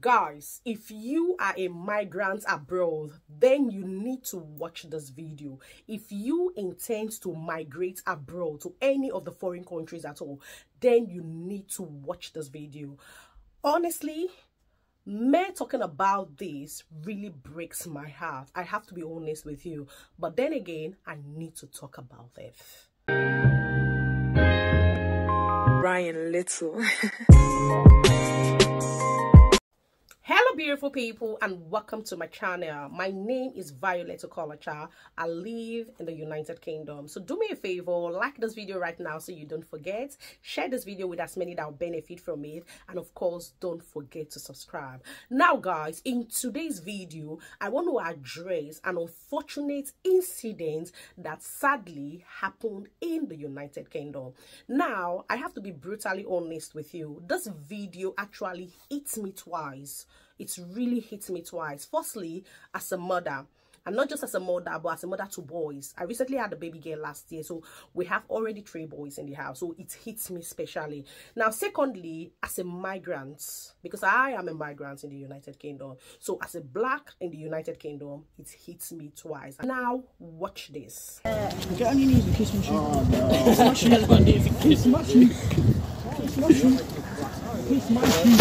Guys, if you are a migrant abroad, then you need to watch this video. If you intend to migrate abroad to any of the foreign countries at all, then you need to watch this video. Honestly, me talking about this really breaks my heart. I have to be honest with you. But then again, I need to talk about it. Ryan Little. Hello beautiful people and welcome to my channel. My name is Violet Okolocha. I live in the United Kingdom. So do me a favor, like this video right now so you don't forget. Share this video with as many that will benefit from it, and of course don't forget to subscribe. Now guys, in today's video I want to address an unfortunate incident that sadly happened in the United Kingdom. Now I have to be brutally honest with you. This video actually hit me twice. It's really hit me twice. Firstly, as a mother, and not just as a mother, but as a mother to boys. I recently had a baby girl last year, so we have already 3 boys in the house, so it hits me especially. Now, secondly, as a migrant, because I am a migrant in the United Kingdom, so as a black in the United Kingdom, it hits me twice. Now, watch this. Get on your knees and kiss my shoe. Oh, no. Kiss my shoe. Kiss my shoe. Kiss my shoe. Kiss my shoe.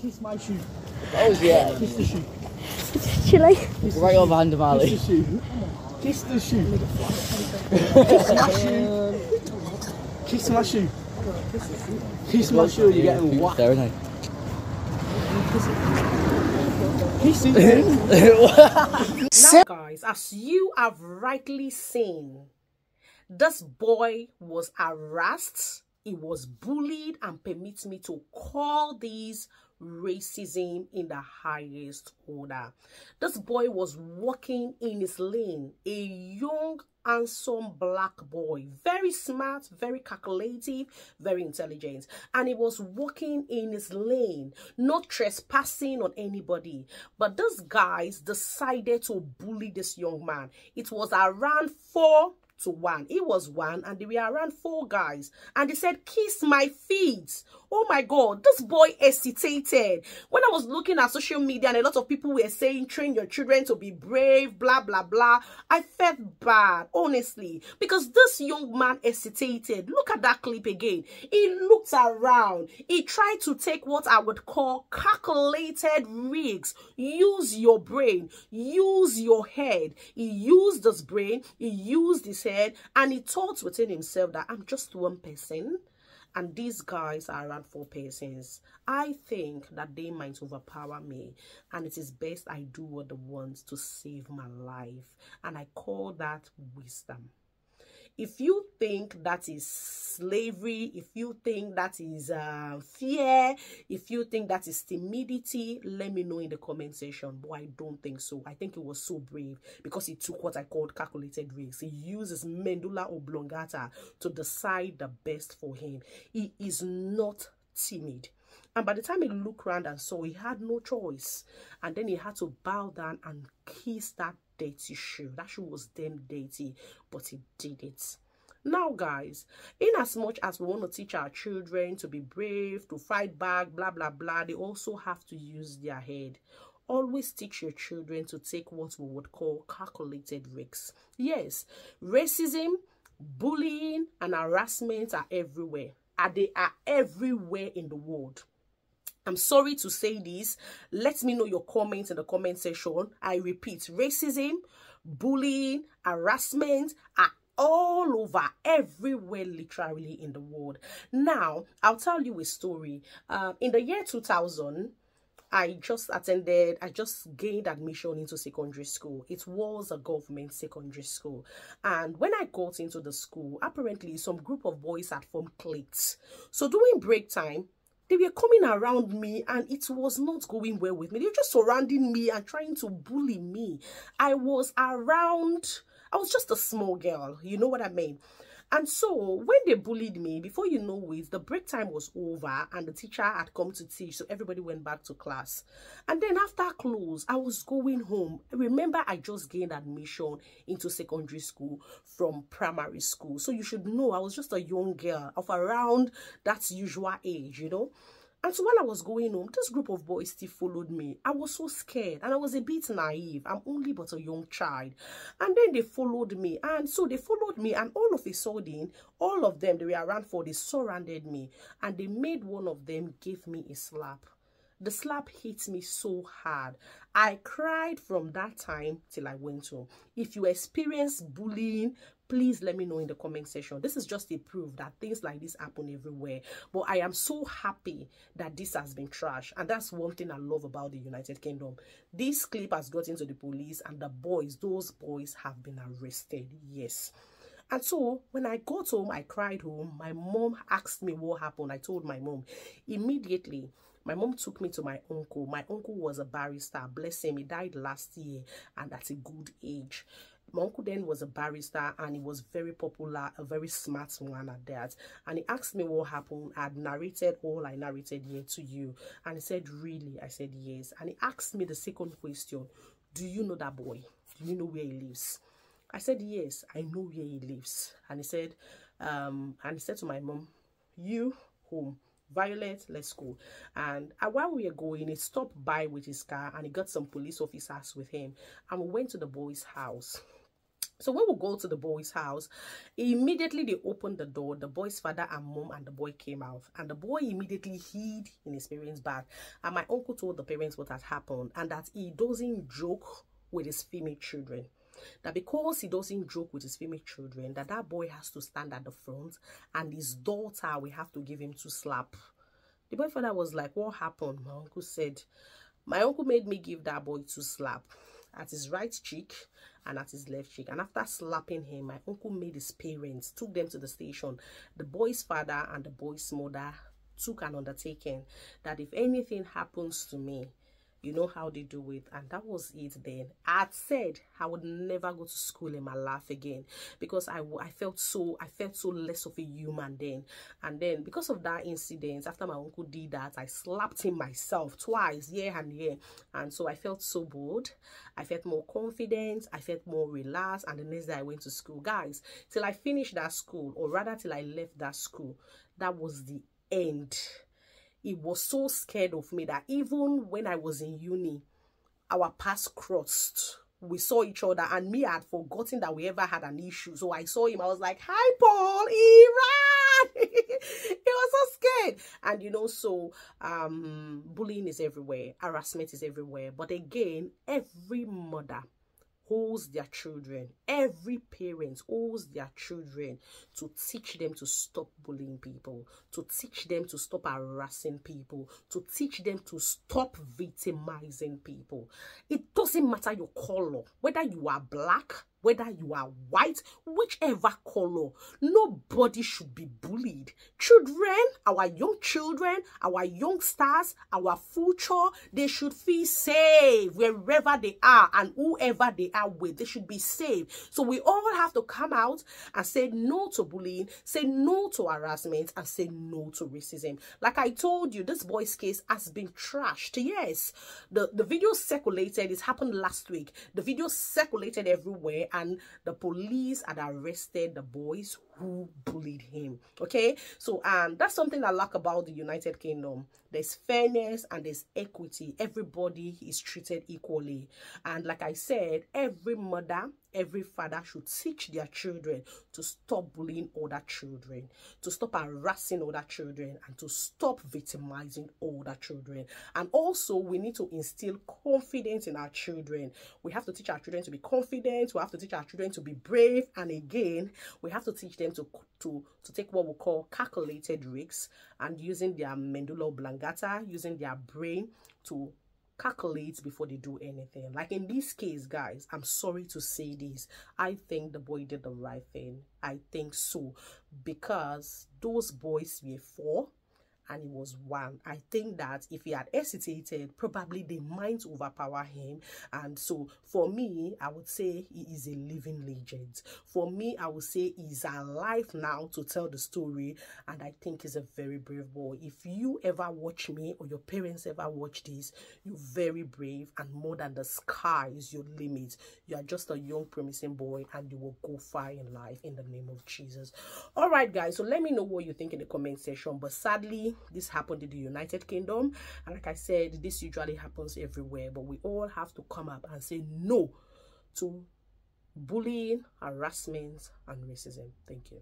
Kiss my shoe. Oh yeah. Kiss the shoe. Chile. Right over hand of Ali. Kiss the shoe. Kiss the shoe. Kiss my shoe. Kiss my shoe. Kiss my shoe. You're getting whacked. There, isn't Kiss it. Now guys, as you have rightly seen, this boy was harassed, he was bullied, and permit me to call this racism in the highest order. This boy was walking in his lane, a young handsome black boy, very smart, very calculative, very intelligent, and he was walking in his lane, not trespassing on anybody. But these guys decided to bully this young man. It was around 4 to 1. He was 1 and there were around 4 guys, and they said, kiss my feet. Oh my god, this boy hesitated. When I was looking at social media and a lot of people were saying train your children to be brave, blah blah blah, I felt bad, honestly, because this young man hesitated. Look at that clip again. He looked around, he tried to take what I would call calculated risks. Use your brain, use your head. He used his brain, he used his head, and he thought within himself that I'm just one person and these guys are around 4 persons. I think that they might overpower me, and it is best I do what they want to save my life, and I call that wisdom. If you think that is slavery, if you think that is fear, if you think that is timidity, let me know in the comment section. But I don't think so. I think it was so brave because he took what I called calculated risks. He uses medulla oblongata to decide the best for him. He is not timid. And by the time he looked around and saw, he had no choice. And then he had to bow down and kiss that dirty shoe. That shoe was damn dirty, but he did it. Now guys, in as much as we want to teach our children to be brave, to fight back, blah blah blah, they also have to use their head. Always teach your children to take what we would call calculated risks. Yes, racism, bullying, and harassment are everywhere. They are everywhere in the world. I'm sorry to say this. Let me know your comments in the comment section. I repeat, racism, bullying, harassment are all over, everywhere, literally in the world. Now, I'll tell you a story. In the year 2000, I just gained admission into secondary school. It was a government secondary school. And when I got into the school, apparently some group of boys had formed cliques. So during break time, they were coming around me and it was not going well with me. They were just surrounding me and trying to bully me. I was just a small girl, you know what I mean? And so when they bullied me, before you know it, the break time was over and the teacher had come to teach, so everybody went back to class. And then after close, I was going home. Remember, I just gained admission into secondary school from primary school, so you should know I was just a young girl of around that usual age, you know. And so while I was going home, this group of boys still followed me. I was so scared and I was a bit naive. I'm only but a young child. And then they followed me. And so they followed me, and all of a sudden, all of them, they were around four, they surrounded me. And they made one of them give me a slap. The slap hit me so hard. I cried from that time till I went home. If you experience bullying, please let me know in the comment section. This is just a proof that things like this happen everywhere. But I am so happy that this has been trashed. And that's one thing I love about the United Kingdom. This clip has gotten to the police, and the boys, those boys have been arrested. Yes. And so when I got home, I cried home. My mom asked me what happened. I told my mom. Immediately, my mom took me to my uncle. My uncle was a barrister. Bless him. He died last year and at a good age. My uncle then was a barrister, and he was very popular, a very smart one at that. And he asked me what happened. I had narrated all I narrated here to you. And he said, really? I said, yes. And he asked me the second question. Do you know that boy? Do you know where he lives? I said, yes, I know where he lives. And he said to my mom, you home. Violet, let's go. And while we were going, he stopped by with his car, and he got some police officers with him, and we went to the boy's house. So when we go to the boy's house, immediately they opened the door. The boy's father and mom and the boy came out, and the boy immediately hid in his parents' bag. And my uncle told the parents what had happened, and that he doesn't joke with his female children. That because he doesn't joke with his female children, that boy has to stand at the front, and his daughter, we have to give him 2 slaps. The boy father was like, what happened? My uncle said, my uncle made me give that boy 2 slaps at his right cheek and at his left cheek. And after slapping him, my uncle made his parents, took them to the station. The boy's father and the boy's mother took an undertaking that if anything happens to me, you know how they do it. And that was it then. I had said I would never go to school in my life again, because I felt so less of a human then. And then because of that incident, after my uncle did that, I slapped him myself twice, year and year. And so I felt so bored. I felt more confident. I felt more relaxed. And the next day I went to school. Guys, till I finished that school, or rather till I left that school, that was the end. He was so scared of me that even when I was in uni, our paths crossed. We saw each other, and me, I had forgotten that we ever had an issue. So I saw him. I was like, hi, Paul. He ran. He was so scared. And, you know, so bullying is everywhere. Harassment is everywhere. But again, every mother holds their children. Every parent holds their children to teach them to stop bullying people, to teach them to stop harassing people, to teach them to stop victimizing people. It doesn't matter your color, whether you are black, whether you are white, whichever color, nobody should be bullied. Children, our young children, our youngsters, our future, they should feel safe wherever they are and whoever they are with. They should be safe. So we all have to come out and say no to bullying, say no to harassment, and say no to racism. Like I told you, this boy's case has been trashed. Yes, the video circulated. It happened last week. The video circulated everywhere, and the police had arrested the boys who bullied him. Okay, so that's something I like about the United Kingdom. There's fairness and there's equity. Everybody is treated equally. And like I said, every mother, every father should teach their children to stop bullying other children, to stop harassing other children, and to stop victimizing other children. And also, we need to instill confidence in our children. We have to teach our children to be confident. We have to teach our children to be brave. And again, we have to teach them to take what we call calculated risks, and using their medulla oblongata, using their brain to calculate before they do anything. Like in this case, guys, I'm sorry to say this, I think the boy did the right thing. I think so, because those boys were 4 and he was 1. I think that if he had hesitated, probably they might overpower him. And so for me, I would say he is a living legend. For me, I would say he's alive now to tell the story. And I think he's a very brave boy. If you ever watch me, or your parents ever watch this, you're very brave, and more than the sky is your limit. You are just a young promising boy, and you will go far in life in the name of Jesus. All right, guys, so let me know what you think in the comment section. But sadly, This happened in the United Kingdom, and like I said, this usually happens everywhere, but we all have to come up and say no to bullying, harassment, and racism. Thank you.